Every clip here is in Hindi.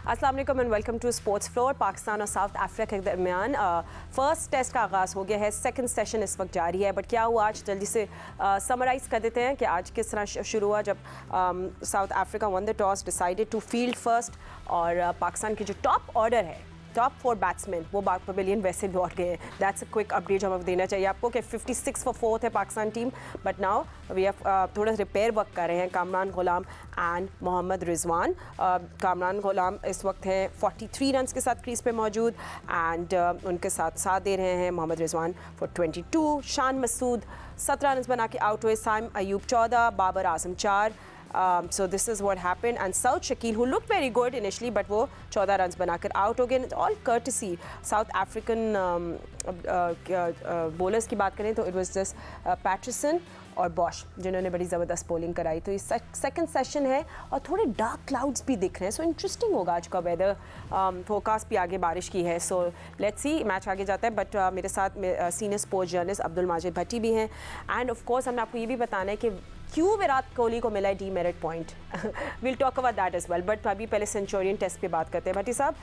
अस्सलाम वालेकुम and welcome to sports floor. Pakistan और साउथ अफ्रीका के दरमियान फर्स्ट टेस्ट का आगाज़ हो गया है। सेकंड सेशन इस वक्त जारी है। बट क्या हुआ आज, जल्दी से समराइज़ कर देते हैं कि आज किस तरह शुरू हुआ। जब South Africa won the toss, decided to field first, और पाकिस्तान की जो टॉप ऑर्डर है, टॉप 4 बैट्समैन, वो पवेलियन वैसे लौट गए हैं। दैट्स अ क्विक अपडेट जो हमें देना चाहिए आपको कि 56 फॉर 4 है Pakistan team. But now we have थोड़ा रिपेयर वर्क कर रहे हैं कामरान गुलाम एंड मोहम्मद रिजवान। कामरान गुलाम इस वक्त हैं 43 रन के साथ क्रीज पे मौजूद, एंड उनके साथ दे रहे हैं मोहम्मद रिजवान फॉर 22। शान मसूद 17 रन बना के आउट हुए, Saim Ayub 14, Babar Azam 4। So this is what happened, and Saud Shakil, who looked very good initially, but वो 14 runs बनाकर out हो गए। All courtesy South African bowlers की बात करें तो it was just Patterson और बॉश जिन्होंने बड़ी ज़बरदस्त बॉलिंग कराई। तो ये सेकंड सेशन है और थोड़े डार्क क्लाउड्स भी दिख रहे हैं, सो इंटरेस्टिंग होगा आज का वेदर। फोरकास्ट भी आगे बारिश की है, सो लेट्स सी मैच आगे जाता है। बट मेरे साथ senior sports journalist Abdul Majid Bhatti भी हैं, एंड ऑफ कोर्स हमने आपको ये भी बताना है कि क्यों विराट कोहली को मिला है demerit point. Will talk about that as well. But अभी पहले सेंचुरियन टेस्ट पे बात करते हैं। भट्टी साहब,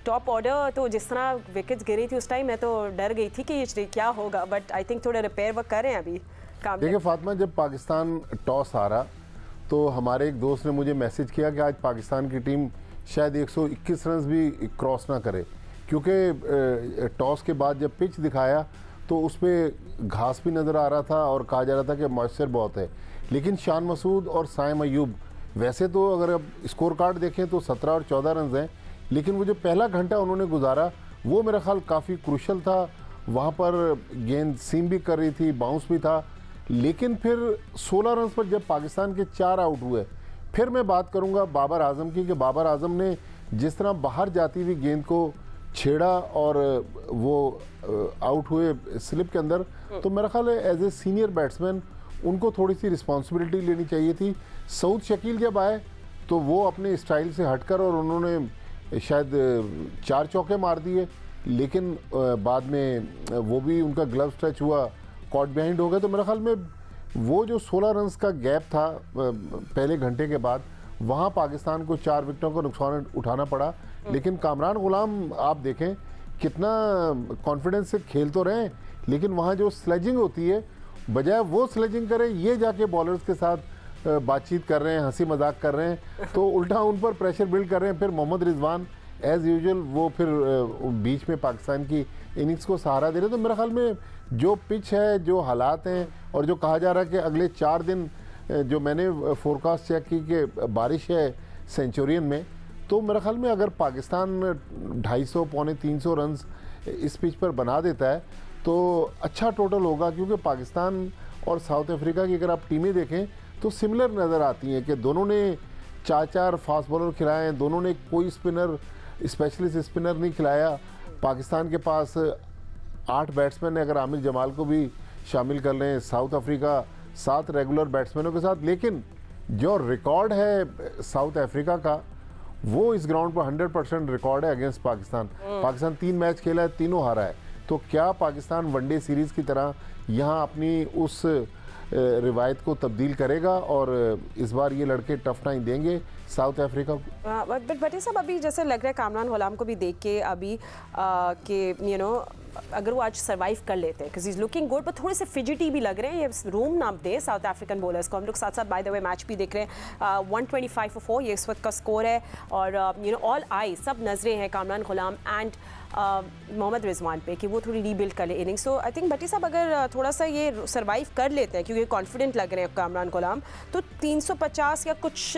टॉप ऑर्डर तो जिस तरह विकेट्स गिरी थी उस टाइम मैं तो डर गई थी कि ये क्या होगा, बट आई थिंक थोड़ा रिपेयर वर्क कर रहे हैं अभी। देखिए फातिमा, जब पाकिस्तान टॉस हारा तो हमारे एक दोस्त ने मुझे मैसेज किया कि आज पाकिस्तान की टीम शायद 121 रन भी क्रॉस ना करे, क्योंकि टॉस के बाद जब पिच दिखाया तो उस पर घास भी नज़र आ रहा था और कहा जा रहा था कि मॉइस्चर बहुत है। लेकिन शान मसूद और साइम अयूब, वैसे तो अगर अब स्कोर कार्ड देखें तो 17 और 14 रन हैं, लेकिन वो जो पहला घंटा उन्होंने गुजारा वो मेरा ख्याल काफ़ी क्रूशल था। वहाँ पर गेंद सीम भी कर रही थी, बाउंस भी था, लेकिन फिर 16 रन पर जब पाकिस्तान के 4 आउट हुए, फिर मैं बात करूँगा बाबर आजम की कि बाबर आजम ने जिस तरह बाहर जाती हुई गेंद को छेड़ा और वो आउट हुए स्लिप के अंदर, तो मेरा ख्याल है एज ए सीनियर बैट्समैन उनको थोड़ी सी रिस्पॉन्सिबिलिटी लेनी चाहिए थी। सऊद शकील जब आए तो वो अपने स्टाइल से हटकर और उन्होंने शायद 4 चौके मार दिए, लेकिन बाद में वो भी उनका ग्लव्स टच हुआ, कॉट बिहाइंड हो गए। तो मेरे ख्याल में वो जो 16 रन का गैप था पहले घंटे के बाद, वहाँ पाकिस्तान को 4 विकेटों का नुकसान उठाना पड़ा। लेकिन कामरान गुलाम आप देखें कितना कॉन्फिडेंस से खेल तो रहे हैं, लेकिन वहाँ जो स्लेजिंग होती है, बजाय वो स्लेजिंग करें ये जाके बॉलर्स के साथ बातचीत कर रहे हैं, हंसी मजाक कर रहे हैं, तो उल्टा उन पर प्रेशर बिल्ड कर रहे हैं। फिर मोहम्मद रिजवान एज़ यूजुअल वो फिर बीच में पाकिस्तान की इनिंग्स को सहारा दे रहे हैं। तो मेरे ख्याल में जो पिच है, जो हालात हैं, और जो कहा जा रहा है कि अगले 4 दिन जो मैंने फोरकास्ट चेक की कि बारिश है सेंचुरियन में, तो मेरे ख्याल में अगर पाकिस्तान 250 पौने 300 रन इस पिच पर बना देता है तो अच्छा टोटल होगा। क्योंकि पाकिस्तान और साउथ अफ्रीका की अगर आप टीमें देखें तो सिमिलर नज़र आती हैं कि दोनों ने 4 फास्ट बॉलर खिलाए हैं, दोनों ने कोई स्पिनर, स्पेशलिस्ट स्पिनर नहीं खिलाया। पाकिस्तान के पास 8 बैट्समैन है, अगर आमिर जमाल को भी शामिल कर लें, साउथ अफ्रीका 7 रेगुलर बैट्समैनों के साथ। लेकिन जो रिकॉर्ड है साउथ अफ्रीका का, वो इस ग्राउंड पर 100% रिकॉर्ड है अगेंस्ट पाकिस्तान। पाकिस्तान 3 मैच खेला है, तीनों हारा है। तो क्या पाकिस्तान वनडे सीरीज़ की तरह यहाँ अपनी उस रिवायत को तब्दील करेगा और इस बार ये लड़के टफ टाइम देंगे साउथ अफ्रीका को? बट भट्टी साहब, अभी जैसे लग रहा है कामरान गुलाम को भी देख के अभी कि अगर वो आज सर्वाइव कर लेते हैं, बिकॉज इज लुकिंग गुड, पर थोड़े से फिजिटी भी लग रहे हैं। ये रूम ना दे साउथ अफ्रीकन बॉलर्स को। हम लोग साथ साथ बाय द वे मैच भी देख रहे हैं। 125 for 4 ये इस वक्त का स्कोर है, और ऑल आई सब नजरें हैं कामरान गुलाम एंड मोहम्मद रिजवान पे कि वो थोड़ी रीबिल्ड कर ले इनिंग्स। सो आई थिंक भट्टी साहब अगर थोड़ा सा ये सर्वाइव कर लेते हैं, क्योंकि कॉन्फिडेंट लग रहे हैं कामरान गुलाम, तो 350 या कुछ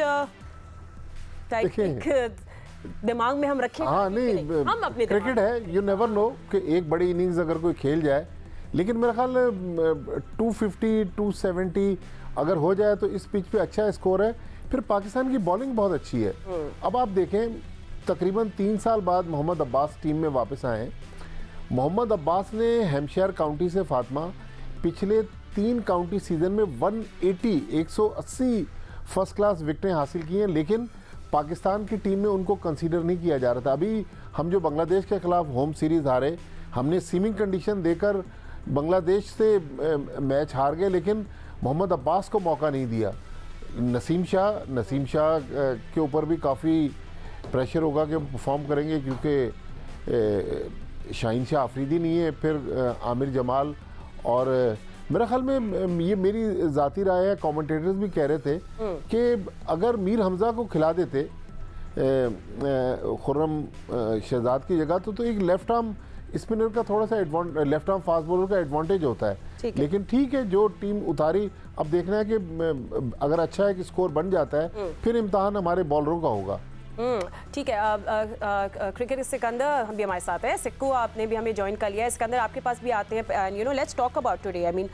दिमाग में हम रखें। हाँ नहीं, हम अपने क्रिकेट है, यू नेवर नो कि एक बड़ी इनिंग्स अगर कोई खेल जाए, लेकिन मेरा ख्याल 250 270 अगर हो जाए तो इस पिच पे अच्छा स्कोर है। फिर पाकिस्तान की बॉलिंग बहुत अच्छी है। अब आप देखें, तकरीबन 3 साल बाद मोहम्मद अब्बास टीम में वापस आए हैं। मोहम्मद अब्बास ने हैम्पशायर काउंटी से फातिमा पिछले 3 काउंटी सीजन में 180 फर्स्ट क्लास विकेटें हासिल की हैं, लेकिन पाकिस्तान की टीम में उनको कंसीडर नहीं किया जा रहा था। अभी हम जो बांग्लादेश के खिलाफ होम सीरीज़ हारे, हमने सीमिंग कंडीशन देकर बांग्लादेश से मैच हार गए, लेकिन मोहम्मद अब्बास को मौका नहीं दिया। नसीम शाह के ऊपर भी काफ़ी प्रेशर होगा कि परफॉर्म करेंगे, क्योंकि शाहीन शाह आफरीदी नहीं है, फिर आमिर जमाल, और मेरा ख्याल में ये मेरी ज़ाती राय है, कमेंटेटर्स भी कह रहे थे कि अगर मीर हमज़ा को खिला देते खुर्रम शहजाद की जगह तो एक लेफ्ट आर्म स्पिनर का थोड़ा सा लेफ्ट आर्म फास्ट बॉलर का एडवांटेज होता है। लेकिन ठीक है, जो टीम उतारी, अब देखना है कि अगर अच्छा है कि स्कोर बन जाता है, फिर इम्तिहान हमारे बॉलरों का होगा। ठीक है। क्रिकेट सिकंदर हम भी हमारे साथ है, सिक्कू आपने भी हमें ज्वाइन कर लिया है। सिकंदर आपके पास भी आते हैं, and you know let's talk about today. I mean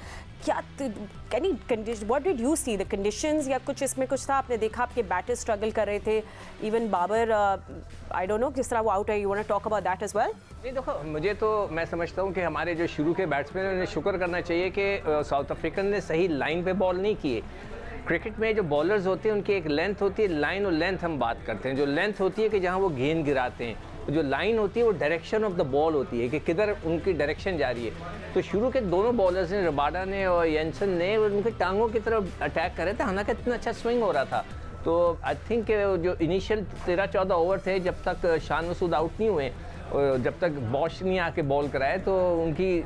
क्या can you condition, what did you see the conditions, या कुछ इसमें कुछ था? आपने देखा आपके बैटर स्ट्रगल कर रहे थे, even Babar I don't know किस तरह वो आउट है। You want to talk about that as well? नहीं देखो, मुझे तो मैं समझता हूँ कि हमारे जो शुरू के बैट्समैन हैं उन्हें शुक्र करना चाहिए कि साउथ अफ्रीकन ने सही लाइन पे बॉल नहीं किए। क्रिकेट में जो बॉलर्स होते हैं उनकी एक लेंथ होती है, लाइन और लेंथ हम बात करते हैं। जो लेंथ होती है कि जहाँ वो गेंद गिराते हैं, जो लाइन होती है वो डायरेक्शन ऑफ द बॉल होती है कि किधर उनकी डायरेक्शन जा रही है। तो शुरू के दोनों बॉलर्स ने, रबाडा ने और येंसन ने, उनकी टांगों की तरफ अटैक कर रहे थे, हालांकि इतना अच्छा स्विंग हो रहा था। तो आई थिंक जो इनिशियल 13-14 ओवर थे, जब तक शान मसूद आउट नहीं हुए, जब तक बॉश नहीं आके बॉल कराए, तो उनकी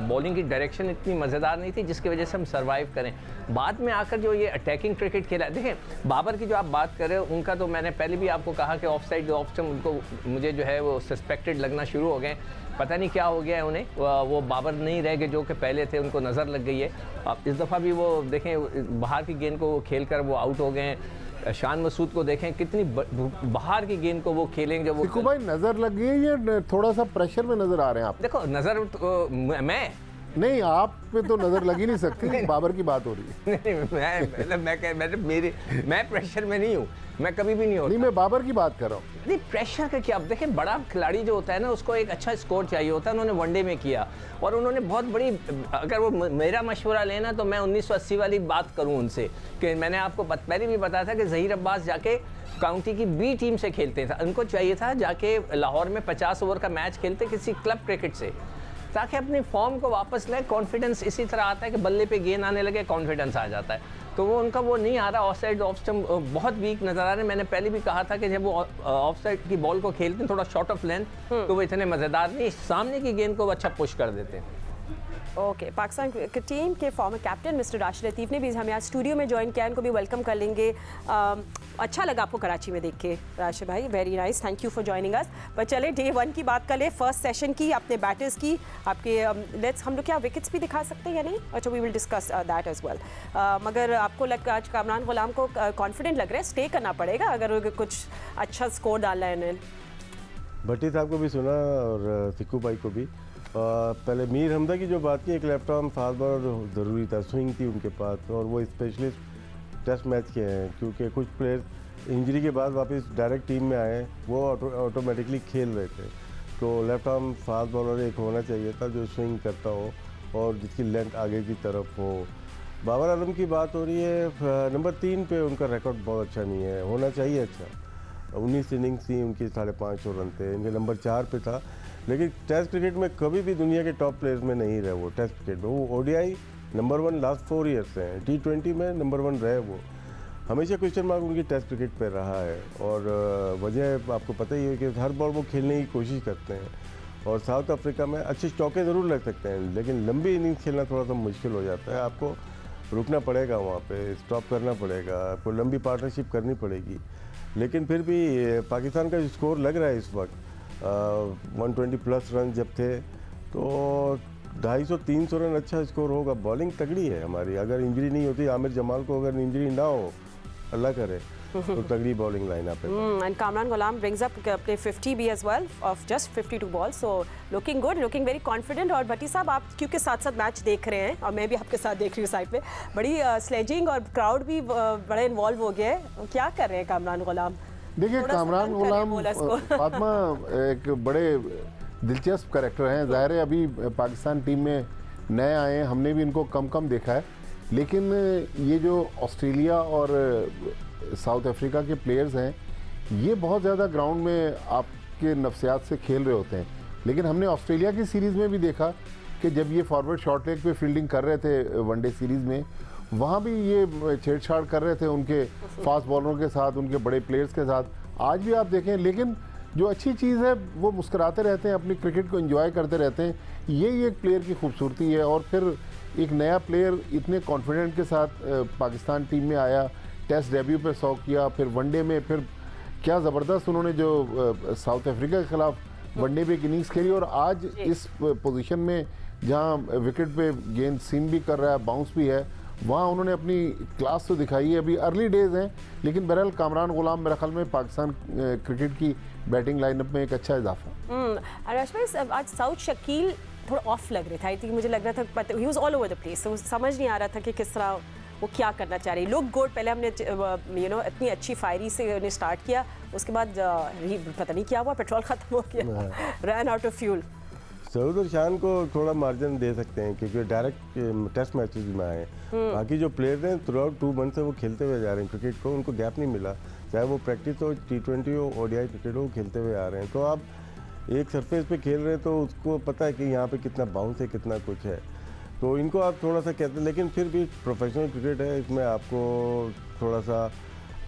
बॉलिंग की डायरेक्शन इतनी मज़ेदार नहीं थी जिसकी वजह से हम सरवाइव करें। बाद में आकर जो ये अटैकिंग क्रिकेट खेला, देखें बाबर की जो आप बात कर रहे हो, उनका तो मैंने पहले भी आपको कहा कि ऑफ साइड ऑफ स्टंप उनको मुझे जो है वो सस्पेक्टेड लगना शुरू हो गए। पता नहीं क्या हो गया है उन्हें, वो बाबर नहीं रह गए जो कि पहले थे, उनको नज़र लग गई है। अब इस दफ़ा भी वो देखें बाहर की गेंद को खेल कर वो आउट हो गए हैं। शान मसूद को देखें कितनी बाहर की गेंद को वो खेलेंगे जब वो। भाई नजर लग गई है या थोड़ा सा प्रेशर में नजर आ रहे हैं आप? देखो नजर तो, मैं नहीं, आप पे तो नजर लग ही नहीं सकती। बाबर की बात हो रही है। नहीं, मैं प्रेशर में नहीं हूँ, मैं कभी भी नहीं होता। नहीं, मैं बाबर की बात कर रहा हूँ। नहीं, प्रेशर का क्या, अब देखें बड़ा खिलाड़ी जो होता है ना, उसको एक अच्छा स्कोर चाहिए होता है। उन्होंने वनडे में किया और उन्होंने बहुत बड़ी, अगर वो मेरा मशवरा लेना तो मैं 1980 वाली बात करूँ उनसे, कि मैंने आपको पहले भी बताया था कि ज़हीर अब्बास जाके काउंटी की बी टीम से खेलते थे। उनको चाहिए था जाके लाहौर में 50 ओवर का मैच खेलते किसी क्लब क्रिकेट से, ताकि अपनी फॉर्म को वापस लें। कॉन्फिडेंस इसी तरह आता है कि बल्ले पे गेंद आने लगे, कॉन्फिडेंस आ जाता है। तो वो उनका वो नहीं आ रहा, ऑफ साइड ऑफ स्टंप बहुत वीक नज़र आ रहे हैं। मैंने पहले भी कहा था कि जब वो ऑफ साइड की बॉल को खेलते हैं थोड़ा शॉर्ट ऑफ लेंथ, तो वो इतने मज़ेदार नहीं, सामने की गेंद को वो अच्छा पुश कर देते हैं। ओके, पाकिस्तान टीम के फॉर्मर कैप्टन मिस्टर राशिद लतीफ़ ने भी हमें आज स्टूडियो में ज्वाइन किया, इनको भी वेलकम कर लेंगे। अच्छा लगा आपको कराची में देख के राशिद भाई, very nice, thank you for joining us. पर चले डे 1 की बात कर ले, फर्स्ट सेशन की, अपने बैटर्स की, आपके लेट्स हम लोग क्या विकेट्स भी दिखा सकते हैं या नहीं? अच्छा, we will discuss that as well. मगर आपको आज कामरान गुलाम को कॉन्फिडेंट लग रहा है, स्टे करना पड़ेगा अगर कुछ अच्छा स्कोर डालना है इन्हें? भट्टी साहब को भी सुना और सिक्कू भाई को भी। पहले मीर हमजा की जो बात की, एक लेफ्ट आर्म फास्ट बॉलर ज़रूरी था, स्विंग थी उनके पास, और वो स्पेशलिस्ट टेस्ट मैच के हैं, क्योंकि कुछ प्लेयर्स इंजरी के बाद वापस डायरेक्ट टीम में आए, वो ऑटोमेटिकली खेल रहे थे। तो लेफ्ट आर्म फास्ट बॉलर एक होना चाहिए था जो स्विंग करता हो और जिसकी लेंथ आगे की तरफ हो। बाबर आजम की बात हो रही है, नंबर 3 पे उनका रिकॉर्ड बहुत अच्छा नहीं है, होना चाहिए अच्छा। 19 इनिंग्स थी उनकी, 550 रन थे, इनके नंबर 4 पे था। लेकिन टेस्ट क्रिकेट में कभी भी दुनिया के टॉप प्लेयर्स में नहीं रहे वो। टेस्ट क्रिकेट में वो ODI नंबर 1 लास्ट 4 ईयर्स से हैं, T20 में नंबर 1 रहे वो। हमेशा क्वेश्चन मार्क उनकी टेस्ट क्रिकेट पे रहा है, और वजह आपको पता ही है कि हर बॉल वो खेलने की कोशिश करते हैं। और साउथ अफ्रीका में अच्छे चौके ज़रूर लग सकते हैं, लेकिन लंबी इनिंग्स खेलना थोड़ा सा मुश्किल हो जाता है। आपको रुकना पड़ेगा वहाँ पे, स्टॉप करना पड़ेगा, आपको लंबी पार्टनरशिप करनी पड़ेगी। लेकिन फिर भी पाकिस्तान का स्कोर लग रहा है इस वक्त 120 प्लस रन जब थे, तो 250-300 रन अच्छा स्कोर होगा। बॉलिंग तगड़ी है हमारी, अगर इंजरी नहीं होती, आमिर जमाल को अगर इंजरी ना हो, अल्लाह करे, तो तगड़ी बॉलिंग लाइनअप है। And Kamran Ghulam brings up अपने 50 भी as well off just 52 balls, so looking good, looking very confident. और भट्टी साहब, आप क्योंकि साथ साथ मैच देख रहे हैं और मैं भी आपके साथ देख रही हूँ साइड पे, बड़ी स्लेजिंग और क्राउड भी बड़ा इन्वॉल्व हो गया है, क्या कर रहे हैं कामरान गुलाम? देखिए, कामरान गुलाम फातिमा एक बड़े दिलचस्प कैरेक्टर हैं। ज़ाहिर है अभी पाकिस्तान टीम में नए आए हैं, हमने भी इनको कम देखा है, लेकिन ये जो ऑस्ट्रेलिया और साउथ अफ्रीका के प्लेयर्स हैं, ये बहुत ज़्यादा ग्राउंड में आपके नफ्सियात से खेल रहे होते हैं। लेकिन हमने ऑस्ट्रेलिया की सीरीज़ में भी देखा कि जब ये फॉरवर्ड शॉर्ट लेग पे फील्डिंग कर रहे थे वनडे सीरीज़ में, वहाँ भी ये छेड़छाड़ कर रहे थे उनके फास्ट बॉलरों के साथ, उनके बड़े प्लेयर्स के साथ। आज भी आप देखें, लेकिन जो अच्छी चीज़ है वो मुस्कुराते रहते हैं, अपनी क्रिकेट को एंजॉय करते रहते हैं। यही एक प्लेयर की खूबसूरती है। और फिर एक नया प्लेयर इतने कॉन्फिडेंट के साथ पाकिस्तान टीम में आया, टेस्ट डेब्यू पे 100 किया, फिर वनडे में फिर क्या ज़बरदस्त उन्होंने जो साउथ अफ्रीका के खिलाफ वनडे पे एक इनिंग्स खेली। और आज इस पोजीशन में जहां विकेट पे गेंद सीम भी कर रहा है, बाउंस भी है, वहाँ उन्होंने अपनी क्लास तो दिखाई है। अभी अर्ली डेज हैं, लेकिन बहरहाल कामरान गुलाम मेरे ख्याल में पाकिस्तान क्रिकेट की बैटिंग लाइनअप में एक अच्छा इजाफा। आराश भाई, आज साउथ शकील थोड़ा ऑफ लग रहे थे। आई थिंक मुझे लग रहा था he was all over the place, तो समझ नहीं आ रहा था कि किस तरह वो क्या करना चाह रही। लुक गुड, पहले हमने इतनी अच्छी फायरी से उन्हें स्टार्ट किया, उसके बाद पता नहीं क्या हुआ, पेट्रोल ख़त्म हो गया, run out of fuel. Saud और शान को थोड़ा मार्जिन दे सकते हैं क्योंकि डायरेक्ट टेस्ट मैचेस में आए। बाकी जो प्लेयर्स हैं थ्रू आउट 2 मंथ से वो खेलते हुए जा रहे हैं क्रिकेट को, उनको गैप नहीं मिला, चाहे वो प्रैक्टिस हो, T20 हो, ODI क्रिकेट हो, खेलते हुए आ रहे हैं। तो आप एक सरफेस पे खेल रहे हैं तो उसको पता है कि यहाँ पे कितना बाउंस है, कितना कुछ है, तो इनको आप थोड़ा सा कहते हैं। लेकिन फिर भी प्रोफेशनल क्रिकेट है, इसमें आपको थोड़ा सा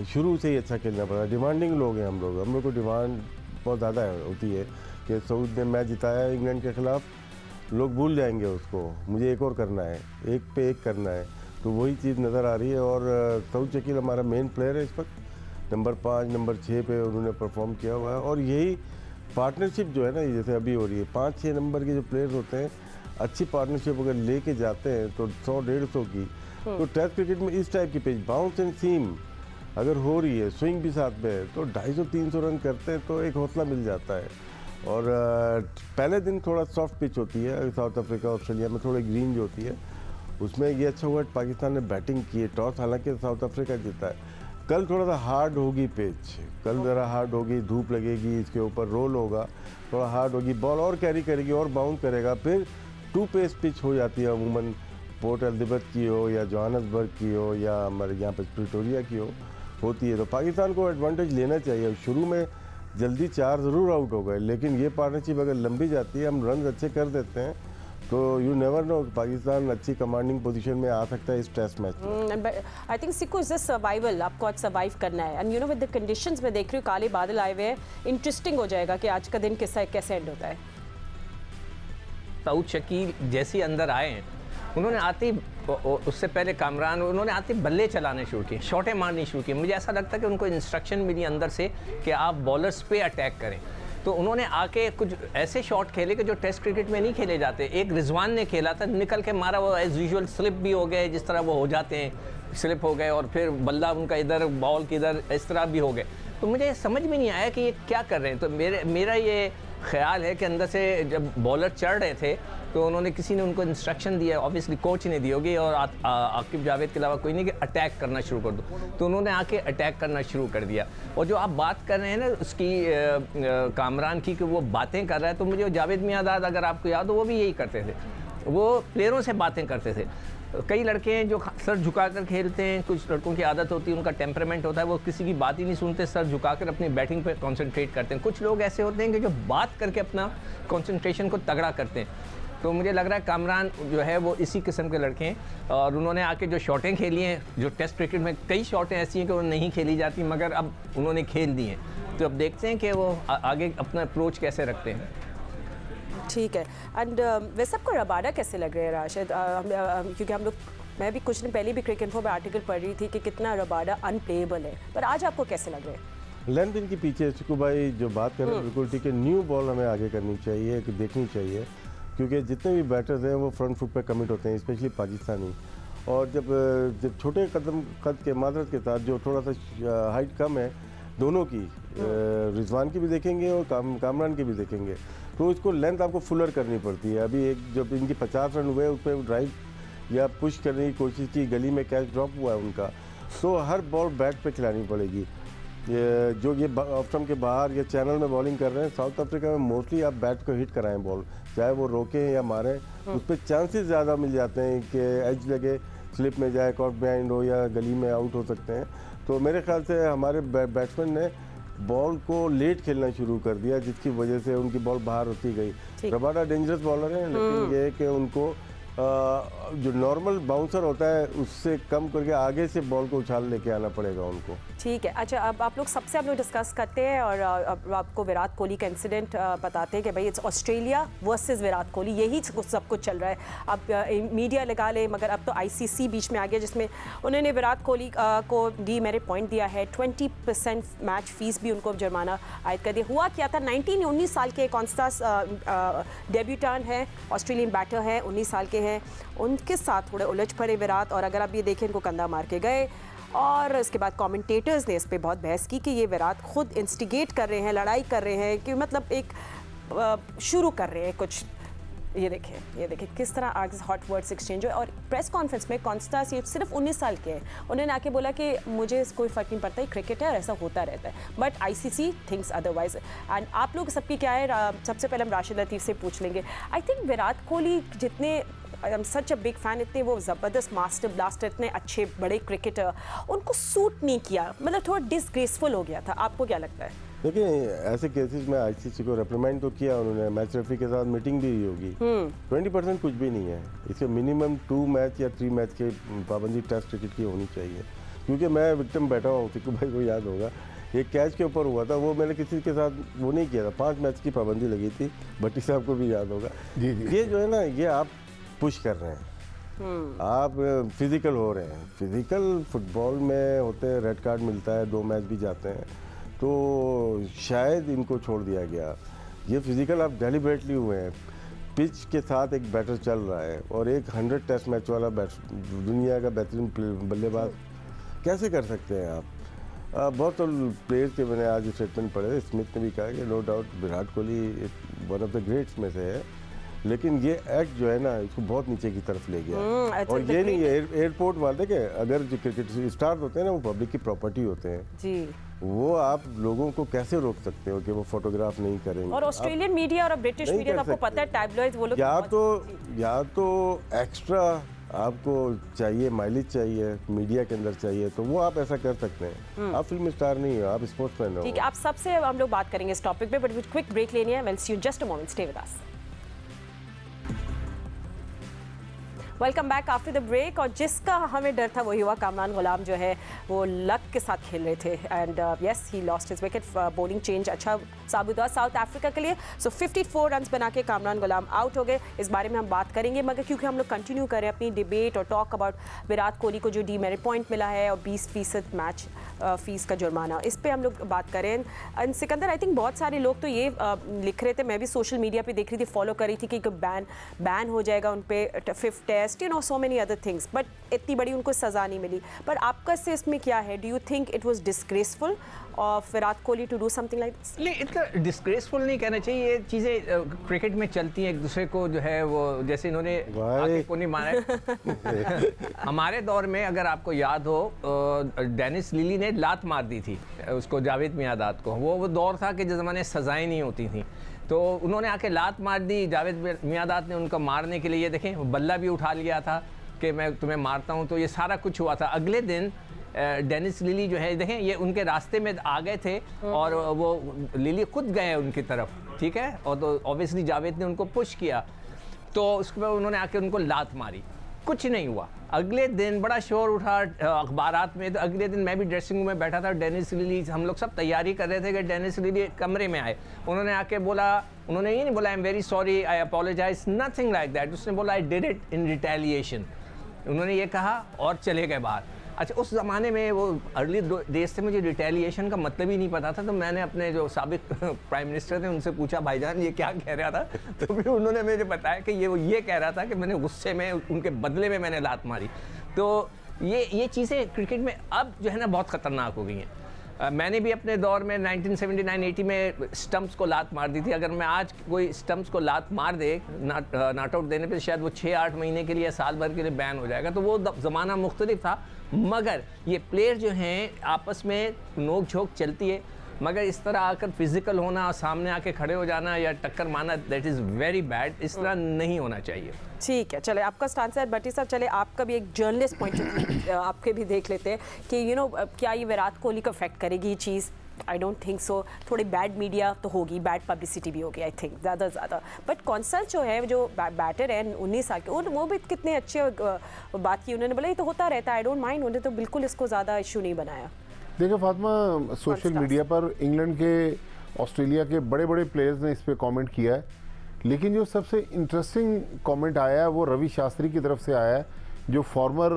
शुरू से ही अच्छा खेलना पड़ा। डिमांडिंग लोग हैं हम लोग को डिमांड बहुत ज़्यादा होती है कि सऊद ने मैच जिताया इंग्लैंड के ख़िलाफ़, लोग भूल जाएंगे उसको, मुझे एक और करना है, एक पे एक करना है, तो वही चीज़ नज़र आ रही है। और सऊद शकील हमारा मेन प्लेयर है इस वक्त, नंबर 5 नंबर 6 पे उन्होंने परफॉर्म किया हुआ है। और यही पार्टनरशिप जो है ना, जैसे अभी हो रही है, 5-6 नंबर के जो प्लेयर्स होते हैं, अच्छी पार्टनरशिप अगर लेके जाते हैं तो 100-150 की, तो टेस्ट क्रिकेट में इस टाइप की पिच, बाउंस एंड सीम अगर हो रही है, स्विंग भी साथ में है, तो 250-300 रन करते हैं तो एक हौसला मिल जाता है। और पहले दिन थोड़ा सॉफ्ट पिच होती है, साउथ अफ्रीका ऑस्ट्रेलिया में थोड़ी ग्रीन जो होती है, उसमें ये अच्छा हुआ पाकिस्तान ने बैटिंग की है, टॉस हालांकि साउथ अफ्रीका जीता है। कल थोड़ा सा हार्ड होगी पिच, कल ज़रा हार्ड होगी, धूप लगेगी, इसके ऊपर रोल होगा, थोड़ा हार्ड होगी, बॉल और कैरी करेगी और बाउंस करेगा। फिर 2 पेस पिच हो जाती है अमूमन, पोर्ट एलिज़ाबेथ की हो या जोहान्सबर्ग की हो या हमारे यहाँ पर प्रिटोरिया की होती है। तो पाकिस्तान को एडवांटेज लेना चाहिए। शुरू में जल्दी 4 ज़रूर आउट हो गए, लेकिन ये पार्टनरशिप अगर लंबी जाती है, हम रन अच्छे कर देते हैं, तो यू नेवर नो, पाकिस्तान अच्छी कमांडिंग पोजीशन में आ सकता है इस टेस्ट मैच में। आई थिंक सिक्को इज सर्वाइवल, आपको आज सर्वाइव करना है। एंड विद द कंडीशंस में देख रही हूँ, काले बादल आए हुए हैं, इंटरेस्टिंग हो जाएगा कि आज का दिन कैसे एंड होता है। सऊद शकील जैसे अंदर आए हैं, उन्होंने आते ही, उससे पहले कामरान, उन्होंने आते बल्ले चलाने शुरू किए, शॉटें मारनी शुरू की। मुझे ऐसा लगता है कि उनको इंस्ट्रक्शन मिली अंदर से कि आप बॉलर्स पे अटैक करें, तो उन्होंने आके कुछ ऐसे शॉट खेले कि जो टेस्ट क्रिकेट में नहीं खेले जाते। एक रिजवान ने खेला था, निकल के मारा, वो एज यूजुअल स्लिप भी हो गए, जिस तरह वो हो जाते हैं, स्लिप हो गए, और फिर बल्ला उनका इधर, बॉल किधर, इस तरह भी हो गए। तो मुझे समझ में नहीं आया कि ये क्या कर रहे हैं। तो मेरा ये ख्याल है कि अंदर से जब बॉलर चढ़ रहे थे तो उन्होंने, किसी ने उनको इंस्ट्रक्शन दिया, ऑब्वियसली कोच ने दी होगी, और आकिब जावेद के अलावा कोई नहीं, कि अटैक करना शुरू कर दो। तो उन्होंने आके अटैक करना शुरू कर दिया। और जो आप बात कर रहे हैं ना उसकी, कामरान की, कि वो बातें कर रहा है, तो मुझे जावेद मियांदाद, अगर आपको याद हो, वो भी यही करते थे, वो प्लेयरों से बातें करते थे। कई लड़के हैं जो सर झुकाकर खेलते हैं, कुछ लड़कों की आदत होती है, उनका टेम्परामेंट होता है, वो किसी की बात ही नहीं सुनते, सर झुकाकर अपनी बैटिंग पे कंसंट्रेट करते हैं। कुछ लोग ऐसे होते हैं कि जो बात करके अपना कंसंट्रेशन को तगड़ा करते हैं। तो मुझे लग रहा है कामरान जो है वो इसी किस्म के लड़के हैं, और उन्होंने आके जो शॉटें खेली हैं, जो टेस्ट क्रिकेट में कई शॉटें ऐसी हैं कि वो नहीं खेली जाती, मगर अब उन्होंने खेल दी हैं। तो अब देखते हैं कि वो आगे अपना अप्रोच कैसे रखते हैं। ठीक है। एंड वैसे आपको रबाडा कैसे लग रहे हैं राशिद? क्योंकि हम लोग, मैं भी कुछ दिन पहले भी क्रिकेट इन्फो में आर्टिकल पढ़ रही थी कि कितना रबाडा अनप्लेएबल है, पर आज आपको कैसे लग रहे हैं? लेंथ इनके पीछे, चिकू भाई जो बात कर रहे हैं बिल्कुल ठीक है। न्यू बॉल हमें आगे करनी चाहिए, देखनी चाहिए, क्योंकि जितने भी बैटर्स हैं वो फ्रंट फुट पे कमिट होते हैं, स्पेशली पाकिस्तानी। और जब छोटे कद के मादरत के साथ, जो थोड़ा सा हाइट कम है दोनों की, रिजवान की भी देखेंगे और कामरान की भी देखेंगे, तो इसको लेंथ आपको फुलर करनी पड़ती है। अभी जब इनके 50 रन हुए, उस पर ड्राइव या पुश करने की कोशिश की, गली में कैच ड्रॉप हुआ है उनका, तो हर बॉल बैट पे खिलानी पड़ेगी। ये ऑफ स्टंप के बाहर या चैनल में बॉलिंग कर रहे हैं, साउथ अफ्रीका में मोस्टली आप बैट को हिट कराएं बॉल, चाहे वो रोकें या मारें, उस पर चांसेस ज़्यादा मिल जाते हैं कि एज लगे, स्लिप में जाए, कॉट बिहाइंड हो या गली में आउट हो सकते हैं। तो मेरे ख्याल से हमारे बैट्समैन ने बॉल को लेट खेलना शुरू कर दिया, जिसकी वजह से उनकी बॉल बाहर होती गई। रबाडा डेंजरस बॉलर है, लेकिन ये कि उनको जो नॉर्मल बाउंसर होता है उससे कम करके आगे से बॉल को उछाल लेके आना पड़ेगा उनको। ठीक है। अच्छा, अब आप लोग सबसे हम लोग डिस्कस करते हैं और अब आपको विराट कोहली का इंसिडेंट बताते हैं कि भाई it's Australia versus Virat Kohli, यही सब कुछ चल रहा है। अब मीडिया लगा ले, मगर अब तो आईसीसी बीच में आ गया, जिसमें उन्होंने विराट कोहली को डीमेरिट पॉइंट दिया है। 20% मैच फीस भी उनको जुर्माना आयद कर दिया। हुआ क्या था, 19 साल के कॉन्स्टास डेब्यूटान है, ऑस्ट्रेलियन बैटर है, 19 साल के हैं, उनके साथ थोड़े उलझ पड़े विराट। और अगर आप ये देखें, इनको कंधा मार के गए और इसके बाद कमेंटेटर्स ने इस पर बहुत बहस की कि ये विराट खुद इंस्टिगेट कर रहे हैं, लड़ाई कर रहे हैं, कि मतलब एक शुरू कर रहे हैं कुछ। ये देखें किस तरह आगे हॉट वर्ड्स एक्सचेंज हुए। और प्रेस कॉन्फ्रेंस में कॉन्स्टास, ये सिर्फ 19 साल के हैं, उन्होंने आके बोला कि मुझे कोई फ़र्क नहीं पड़ता, क्रिकेट है और ऐसा होता रहता है, but ICC thinks otherwise. And आप लोग सबकी क्या है, सबसे पहले हम राशिद लतीफ़ से पूछ लेंगे। आई थिंक विराट कोहली जितने I am such a big fan, इतने वो ज़बरदस्त मास्टर ब्लास्टर, इतने अच्छे बड़े क्रिकेटर, उनको सूट नहीं किया, मतलब थोड़ा डिसग्रेसफुल हो गया था। आपको क्या लगता है? देखिए, ऐसे केसेस में आईसीसी को रिप्रीमेंट तो किया उन्होंने, मैच रेफरी के साथ मीटिंग भी हुई होगी। 20% कुछ भी नहीं है, इसके मिनिमम 2 मैच या 3 मैच के पाबंदी टेस्ट क्रिकेट की होनी चाहिए। क्योंकि मैं विक्टिम बैठा हूँ, सिक्कू भाई को याद होगा, एक कैच के ऊपर हुआ था, वो मैंने किसी के साथ वो नहीं किया था, 5 मैच की पाबंदी लगी थी, भट्टी साहब को भी याद होगा। ये जो है ना, ये आप पुश कर रहे हैं, आप फिजिकल हो रहे हैं। फिजिकल फुटबॉल में होते हैं, रेड कार्ड मिलता है, 2 मैच भी जाते हैं, तो शायद इनको छोड़ दिया गया। ये फिजिकल आप डेलिबरेटली हुए हैं। पिच के साथ एक बैटर चल रहा है और एक 100 टेस्ट मैच वाला दुनिया का बेहतरीन बल्लेबाज कैसे कर सकते हैं आप? बहुत तो प्लेयर्स के मैंने आज स्टेटमेंट पढ़े, स्मिथ ने भी कहा कि no doubt Virat Kohli one of the greats में से है, लेकिन ये एक्ट जो है ना, इसको बहुत नीचे की तरफ ले गया। और ये नहीं है एयरपोर्ट वाले के, अगर जो क्रिकेट स्टार्स होते हैं ना, वो पब्लिक की प्रॉपर्टी होते हैं जी, वो आप लोगों को कैसे रोक सकते हो कि वो फोटोग्राफ नहीं करेंगे? और ऑस्ट्रेलियन मीडिया और ब्रिटिश मीडिया, आपको पता है टैबलॉइड्स वो लोग या तो एक्स्ट्रा आपको चाहिए, माइलेज चाहिए, मीडिया के अंदर चाहिए, तो वो आप ऐसा कर सकते हैं। आप फिल्म स्टार नहीं हो, आप स्पोर्ट्समैन हो। ठीक है, आप सबसे हम लोग बात करेंगे इस टॉपिक पे, बट क्विक ब्रेक लेनी है। Will see you just a moment, stay with us. Welcome back after the break. और जिसका हमें डर था वही हुआ, कामरान गुलाम जो है वो लक के साथ खेल रहे थे, and yes he lost his wicket. Bowling change अच्छा साबित हुआ साउथ अफ्रीका के लिए। सो 54 रन बना के कामरान गुलाम आउट हो गए। इस बारे में हम बात करेंगे, मगर क्योंकि हम लोग कंटिन्यू करें अपनी डिबेट और टॉक अबाउट विराट कोहली को जो डीमेरिट पॉइंट मिला है और 20% मैच फीस का जुर्माना, इस पर हम लोग बात करें। एंड सिकंदर, आई थिंक बहुत सारे लोग तो ये लिख रहे थे, मैं भी सोशल मीडिया पे देख रही थी, फॉलो कर रही थी कि बैन हो जाएगा उन पर 5th test, you know, so many other things, but इतनी बड़ी उनको सज़ा नहीं मिली। पर आपका से इसमें क्या है? Do you think it was disgraceful of Virat Kohli to do something like this? नहीं, इतना डिसग्रेसफुल नहीं कहना चाहिए। ये चीज़ें क्रिकेट में चलती हैं, एक दूसरे को जो है वो, जैसे इन्होंने आके को नहीं मारा हमारे दौर में अगर आपको याद हो, डेनिस लिली ने लात मार दी थी उसको, जावेद मियांदाद को। वो दौर था कि जिस ज़माने सज़ाएँ नहीं होती थी, तो उन्होंने आके लात मार दी। जावेद मियांदाद ने उनको मारने के लिए, देखें, बल्ला भी उठा लिया था कि मैं तुम्हें मारता हूं, तो ये सारा कुछ हुआ था। अगले दिन डेनिस लिली जो है, देखें, ये उनके रास्ते में आ गए थे और वो लिली खुद गए उनकी तरफ, ठीक है, और तो ऑब्वियसली जावेद ने उनको पुश किया, तो उसके बाद उन्होंने आके उनको लात मारी, कुछ नहीं हुआ। अगले दिन बड़ा शोर उठा अखबारात में, तो अगले दिन मैं भी ड्रेसिंग रूम में बैठा था, डेनिस लिली, हम लोग सब तैयारी कर रहे थे कि डेनिस लिली कमरे में आए। उन्होंने आके बोला, उन्होंने ये नहीं बोला I am very sorry, I apologize, nothing like that. उसने बोला I did it in retaliation, उन्होंने ये कहा और चले गए बाहर। अच्छा, उस ज़माने में वो अर्ली डेज से मुझे रिटेलिएशन का मतलब ही नहीं पता था, तो मैंने अपने जो साबिक प्राइम मिनिस्टर थे उनसे पूछा, भाईजान ये क्या कह रहा था? तो फिर उन्होंने मुझे बताया कि ये कह रहा था कि मैंने गुस्से में उनके बदले में मैंने लात मारी। तो ये चीज़ें क्रिकेट में अब जो है ना बहुत ख़तरनाक हो गई हैं। मैंने भी अपने दौर में 1979-80 में स्टंप्स को लात मार दी थी। अगर मैं आज कोई स्टंप्स को लात मार दे नॉट आउट देने पे, शायद वो 6-8 महीने के लिए, साल भर के लिए बैन हो जाएगा। तो वो ज़माना मुख्तलिफ था, मगर ये प्लेयर जो हैं आपस में नोक झोंक चलती है, मगर इस तरह आकर फिजिकल होना और सामने आके खड़े हो जाना या टक्कर मारना, दैट इज़ वेरी बैड। इस तरह नहीं होना चाहिए। ठीक है, चले आपका स्टांस है भट्टी साहब। चले आपका भी एक जर्नलिस्ट पॉइंट आपके भी देख लेते हैं कि यू नो क्या ये विराट कोहली को अफेक्ट करेगी ये चीज़? I don't think so. थोड़ी बैड मीडिया तो होगी, बैड पब्लिसिटी भी होगी, आई थिंक ज़्यादा से ज़्यादा। बट कॉन्सल जो है, जो बैटर है 19 साल के, वो भी कितने अच्छे बात की उन्होंने, बोला ये तो होता रहता है, आई डोंट माइंड। उन्होंने तो बिल्कुल इसको ज़्यादा इशू नहीं बनाया। देखिए फातिमा, सोशल मीडिया पर इंग्लैंड के, ऑस्ट्रेलिया के बड़े बड़े प्लेयर्स ने इस पे कमेंट किया है, लेकिन जो सबसे इंटरेस्टिंग कमेंट आया है वो रवि शास्त्री की तरफ से आया है, जो फॉर्मर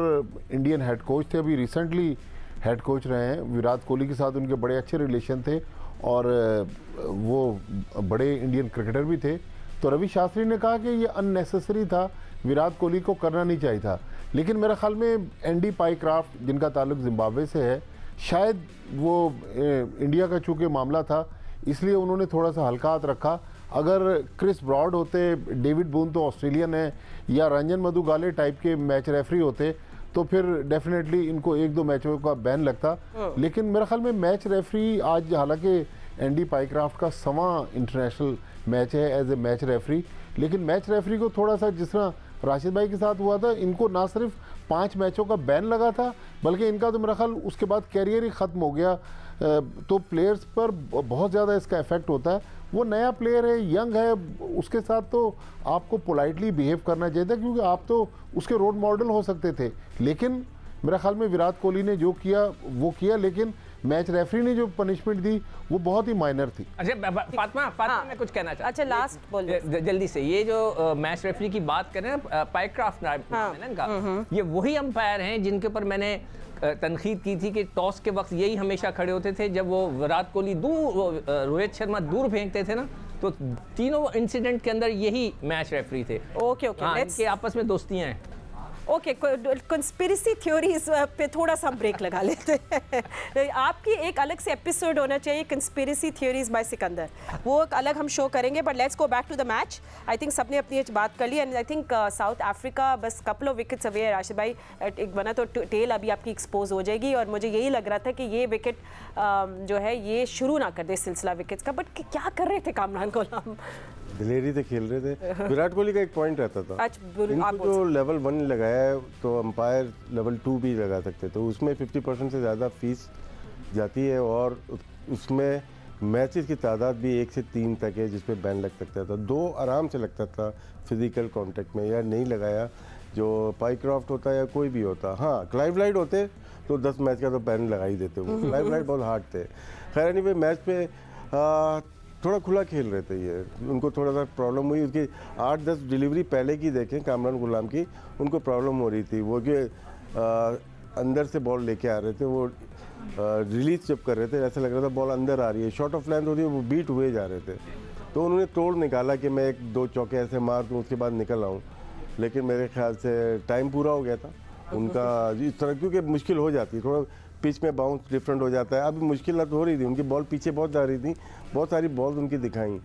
इंडियन हेड कोच थे, अभी रिसेंटली हेड कोच रहे हैं। विराट कोहली के साथ उनके बड़े अच्छे रिलेशन थे और वो बड़े इंडियन क्रिकेटर भी थे। तो रवि शास्त्री ने कहा कि ये अननेसेसरी था, विराट कोहली को करना नहीं चाहिए था। लेकिन मेरे ख्याल में एंडी पाईक्राफ्ट, जिनका ताल्लुक जिम्बाब्वे से है, शायद वो इंडिया का चूँकि मामला था इसलिए उन्होंने थोड़ा सा हल्का हाथ रखा। अगर क्रिस ब्रॉड होते, डेविड बून तो ऑस्ट्रेलियन है, या रंजन मधुगाले टाइप के मैच रेफरी होते तो फिर डेफिनेटली इनको 1-2 मैचों का बैन लगता। लेकिन मेरे ख्याल में मैच रेफरी आज, हालांकि एंडी पाईक्राफ्ट का 7वां इंटरनेशनल मैच है एज ए मैच रेफरी, लेकिन मैच रेफरी को थोड़ा सा, जिस तरह राशिद भाई के साथ हुआ था, इनको ना सिर्फ 5 मैचों का बैन लगा था बल्कि इनका तो मेरा ख्याल उसके बाद कैरियर ही ख़त्म हो गया। तो प्लेयर्स पर बहुत ज़्यादा इसका इफेक्ट होता है। वो नया प्लेयर है, यंग है, उसके साथ तो आपको पोलाइटली बिहेव करना चाहिए था, क्योंकि आप तो उसके रोल मॉडल हो सकते थे। लेकिन मेरा ख्याल में विराट कोहली ने जो किया वो किया, लेकिन मैच रेफरी ने जो पनिशमेंट दी वो बहुत ही माइनर थी। अच्छा फातिमा, मैं कुछ कहना चाहता हूँ। अच्छा लास्ट बोल जल्दी से, ये जो मैच रेफरी की बात करें ना, पाईक्राफ्ट इनका, ये वही अंपायर हैं जिनके ऊपर मैंने तनकीद की थी कि टॉस के वक्त यही हमेशा खड़े होते थे। जब वो विराट कोहली रोहित शर्मा दूर फेंकते थे ना, तो तीनों इंसिडेंट के अंदर यही मैच रेफरी थे। ओके, इनके आपस में दोस्तियां हैं। ओके, कंस्पिरेसी थ्योरीज पे थोड़ा सा ब्रेक लगा लेते हैं। आपकी एक अलग से एपिसोड होना चाहिए, कंस्पिरेसी थ्योरीज बाय सिकंदर, वो एक अलग हम शो करेंगे। But let's go back to the match. I think सबने अपनी बात कर ली and I think South Africa बस कपल ऑफ विकेट्स अवे है। राशिद भाई, एक बना तो टेल अभी आपकी एक्सपोज हो जाएगी, और मुझे यही लग रहा था कि ये विकेट जो है ये शुरू ना कर दे सिलसिला विकेट्स का। बट क्या कर रहे थे कामरान गुलाम? दिलेरी से खेल रहे थे। विराट कोहली का एक पॉइंट रहता था, इनको जो लेवल 1 लगाया है तो अंपायर लेवल 2 भी लगा सकते थे। उसमें 50% से ज़्यादा फीस जाती है और उसमें मैचेस की तादाद भी 1 से 3 तक है जिसपे बैन लग सकता था। 2 आराम से लगता था फिजिकल कॉन्टेक्ट में, या नहीं लगाया जो पाईक्राफ्ट होता है या कोई भी होता। हाँ, क्लाइव लाइट होते तो 10 मैच का तो बैन लगा ही देते। वो क्लाइव लाइट बहुत हार्ड थे। खैर एनीवे, मैच पे थोड़ा खुला खेल रहे थे ये, उनको थोड़ा सा प्रॉब्लम हुई। उसकी 8-10 डिलीवरी पहले की देखें कामरान गुलाम की, उनको प्रॉब्लम हो रही थी। वो कि अंदर से बॉल लेके आ रहे थे, वो रिलीज जब कर रहे थे ऐसा लग रहा था बॉल अंदर आ रही है, शॉर्ट ऑफ लेंथ होती है, वो बीट हुए जा रहे थे। तो उन्होंने तोड़ निकाला कि मैं 1-2 चौके ऐसे मार दूँ उसके बाद निकल आऊँ, लेकिन मेरे ख्याल से टाइम पूरा हो गया था उनका इस तरह, क्योंकि मुश्किल हो जाती है, थोड़ा पिच में बाउंस डिफरेंट हो जाता है। अब मुश्किल हो रही थी, उनकी बॉल पीछे बहुत जा रही थी, बहुत सारी बॉल उनकी दिखाई।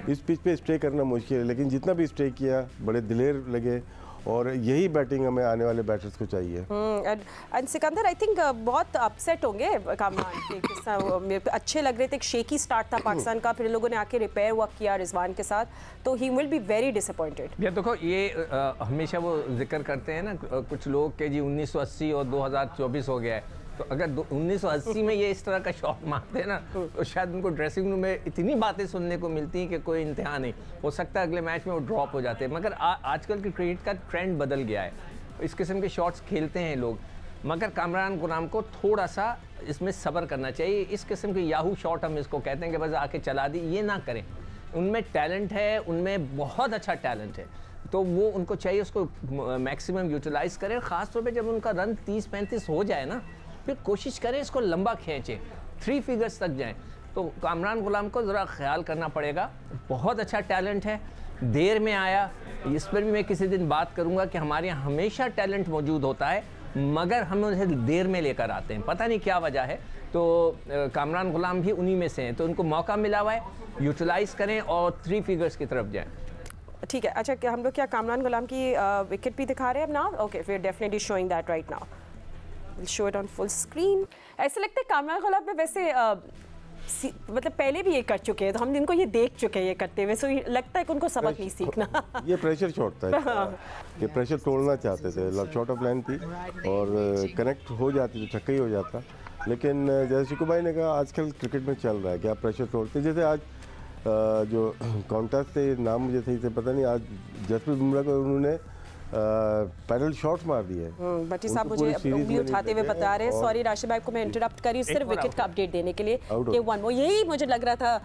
इस पिच पे स्टे करना मुश्किल है, लेकिन जितना भी स्टे किया बड़े दिलेर लगे, और यही बैटिंग हमें आने वाले बैटर्स को चाहिए। एंड सिकंदर आई थिंक बहुत अपसेट होंगे कामरान के, अच्छे लग रहे थे, एक शेकी स्टार्ट था पाकिस्तान का, फिर लोगों ने आके रिपेयर वर्क किया रिजवान के साथ, तो he will be very disappointed. ये देखो, ये हमेशा वो जिक्र करते हैं ना कुछ लोग के जी 1980 और 2024 हो गया है, तो अगर 1980 में ये इस तरह का शॉट मारते हैं ना, तो शायद उनको ड्रेसिंग रूम में इतनी बातें सुनने को मिलती हैं कि कोई इंतहा नहीं हो सकता, अगले मैच में वो ड्रॉप हो जाते हैं। मगर आजकल के क्रिकेट का ट्रेंड बदल गया है, इस किस्म के शॉट्स खेलते हैं लोग। मगर कामरान गुलाम को थोड़ा सा इसमें सब्र करना चाहिए। इस किस्म के याहू शॉट हम इसको कहते हैं कि बस आके चला दी, ये ना करें। उनमें टैलेंट है, उनमें बहुत अच्छा टैलेंट है, तो वो उनको चाहिए उसको मैक्सिमम यूटिलाइज करें। ख़ासतौर पर जब उनका रन 30-35 हो जाए ना, फिर कोशिश करें इसको लंबा खींचें, 3 फिगर्स तक जाएं। तो कामरान गुलाम को ज़रा ख्याल करना पड़ेगा। बहुत अच्छा टैलेंट है, देर में आया, इस पर भी मैं किसी दिन बात करूंगा कि हमारे यहाँ हमेशा टैलेंट मौजूद होता है, मगर हम उसे देर में लेकर आते हैं, पता नहीं क्या वजह है। तो कामरान गुलाम भी उन्हीं में से हैं, तो उनको मौका मिला हुआ है, यूटिलाइज़ करें और 3 फिगर्स की तरफ जाएँ। ठीक है, अच्छा हम लोग क्या कामरान गुलाम की विकेट भी दिखा रहे हैं अब ना? Okay, we are definitely showing that right now, show it on full screen. ऐसे लगता है कामरान गुलाम में वैसे मतलब पहले भी ये कर चुके हैं, तो हम इनको ये देख चुके हैं ये करते हुए, सो लगता है कि उनको सबक नहीं सीखना। ये प्रेशर शॉट था, ये प्रेशर तोड़ना चाहते थे, शॉर्ट ऑफ लाइन थी और कनेक्ट हो जाती तो छक्का ही हो जाता। लेकिन जैसे शिकू भाई ने कहा, आजकल क्रिकेट में चल रहा है कि आप प्रेशर तोड़ते, जैसे आज जो कॉन्टेस्ट थे, नाम मुझे सही से पता नहीं, आज जसप्रीत बुमराह को उन्होंने पैडल शॉट्स मार दिए। बटी साहब मुझे उंगली उठाते हुए बता रहे हैं, सॉरी राशिद भाई को मैं इंटरप्ट करी सिर्फ विकेट का अपडेट देने के लिए कि 1 वो यही मुझे लग रहा था,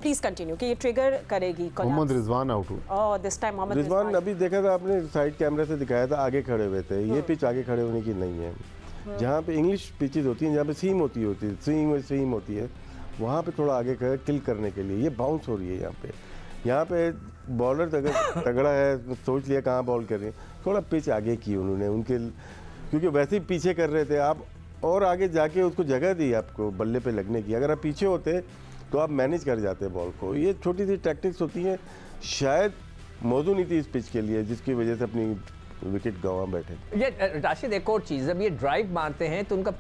प्लीज कंटिन्यू कि ये ट्रिगर करेगी। मोहम्मद रिजवान आउट हुआ दिस टाइम। मोहम्मद रिजवान अभी देखा था आपने, साइड कैमरे से दिखाया था, आगे खड़े हुए थे। ये पिच आगे खड़े होने की नहीं है। जहाँ पे इंग्लिश पिचेज होती हैं, जहाँ पे सीम होती है स्विंग होती है, वहाँ पे थोड़ा आगे किल करने के लिए ये बाउंस हो रही है। यहाँ पे बॉलर अगर तगड़ा है, सोच लिया कहाँ बॉल कर रहे हैं, थोड़ा पिच आगे की उन्होंने उनके, क्योंकि वैसे ही पीछे कर रहे थे आप, और आगे जाके उसको जगह दी आपको बल्ले पे लगने की। अगर आप पीछे होते तो आप मैनेज कर जाते बॉल को। ये छोटी सी टैक्टिक्स होती हैं, शायद मौजूद नहीं थी इस पिच के लिए, जिसकी वजह से अपनी विकेट गंवा बैठे। ये राशिद एक और चीज़, जब ये ड्राइव मारते हैं तो उनका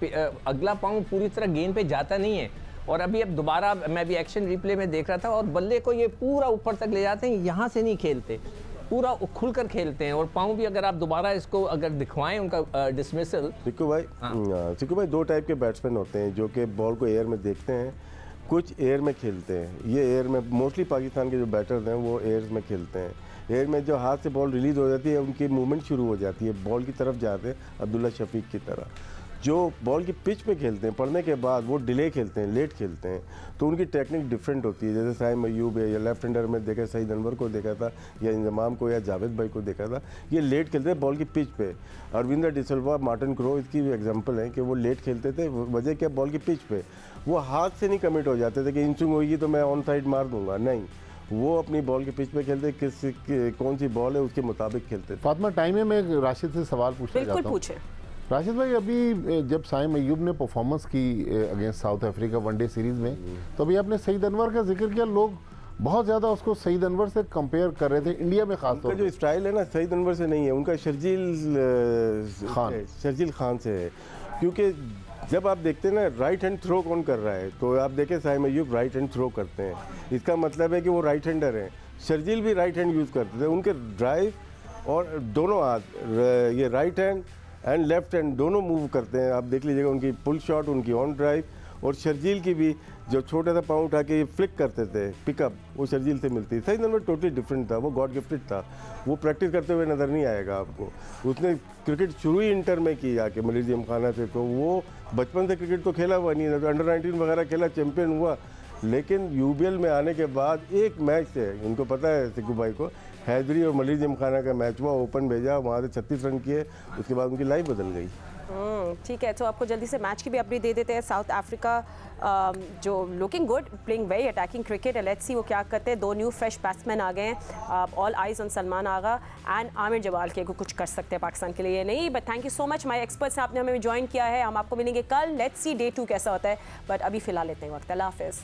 अगला पाँव पूरी तरह गेंद पे जाता नहीं है, और अभी अब दोबारा मैं भी एक्शन रिप्ले में देख रहा था, और बल्ले को ये पूरा ऊपर तक ले जाते हैं, यहाँ से नहीं खेलते, पूरा खुलकर खेलते हैं। और पाँव भी अगर आप दोबारा इसको अगर दिखवाएं उनका डिसमिसल। सिक्कू भाई 2 टाइप के बैट्समैन होते हैं जो कि बॉल को एयर में देखते हैं, कुछ एयर में खेलते हैं। ये एयर में मोस्टली पाकिस्तान के जो बैटर्स हैं वो एयर में खेलते हैं। एयर में जो हाथ से बॉल रिलीज हो जाती है, उनकी मूवमेंट शुरू हो जाती है, बॉल की तरफ जाते हैं, अब्दुल्ला शफीक की तरह। जो बॉल की पिच पे खेलते हैं, पढ़ने के बाद वो डिले खेलते हैं, लेट खेलते हैं, तो उनकी टेक्निक डिफरेंट होती है। जैसे साइम अयूब है, या लेफ्ट हैंडर में देखा सईद अनवर को देखा था, या इंजमाम को, या जावेद भाई को देखा था, ये लेट खेलते हैं बॉल की पिच पे। अरविंदर डिसल्वा, मार्टिन क्रो इसकी भी एग्जाम्पल है कि वो लेट खेलते थे। वजह क्या, बॉल की पिच पे वो हाथ से नहीं कमिट हो जाते थे कि इंस्विंग होगी तो मैं ऑन साइड मार दूंगा, नहीं, वो अपनी बॉल के पिच पे खेलते, कौन सी बॉल है उसके मुताबिक खेलते। फातिमा टाइम है, मैं राशिद से सवाल पूछना चाहता हूँ। राशिद भाई, अभी जब साइम अयूब ने परफॉर्मेंस की against south Africa one day series में, तो अभी आपने सईद अनवर का जिक्र किया, लोग बहुत ज़्यादा उसको सईद अनवर से कंपेयर कर रहे थे, इंडिया में खास तौर पर। जो स्टाइल है ना सईद अनवर से नहीं है, उनका शर्जील खान से है। क्योंकि जब आप देखते हैं ना राइट हैंड थ्रो कौन कर रहा है, तो आप देखें Saim Ayub right hand throw करते हैं, इसका मतलब है कि वो राइट हैंडर हैं। शर्जील भी राइट हैंड यूज़ करते थे, उनके ड्राइव और दोनों हाथ, ये right hand and left hand दोनों मूव करते हैं। आप देख लीजिएगा उनकी पुल शॉट, उनकी ऑन ड्राइव, और शर्जील की भी जो छोटा सा पाँव उठा के ये फ्लिक करते थे पिकअप, वो शर्जील से मिलती है। सईद अनवर टोटली डिफरेंट था, वो गॉड गिफ्टेड था, वो प्रैक्टिस करते हुए नज़र नहीं आएगा आपको। उसने क्रिकेट शुरू ही इंटर में की जाके मलिर जिमखाना से, तो वो बचपन से क्रिकेट तो खेला हुआ नहीं है, तो अंडर 19 वगैरह खेला, चैम्पियन हुआ, लेकिन यूबीएल में आने के बाद एक मैच से, उनको पता है सिक्कू भाई को, हैदरी और मलिर जिमखाना का मैच हुआ, ओपन भेजा, वहाँ से 36 रन किए, उसके बाद उनकी लाइफ बदल गई। ठीक है, तो आपको जल्दी से मैच की भी अपडेट दे देते हैं। साउथ अफ्रीका जो looking good, playing very attacking cricket, let's see वो क्या करते हैं। 2 न्यू फ्रेश बैट्समैन आ गए हैं, all eyes on Salman Agha and Aamir Jamal के को कुछ कर सकते हैं पाकिस्तान के लिए नहीं। But thank you so much my experts, आपने हमें ज्वाइन किया है। हम आपको मिलेंगे कल, लेट्स सी डे 2 कैसा होता है, बट अभी फिलहाल लेते हैं वक्त। अल्लाह हाफिज़।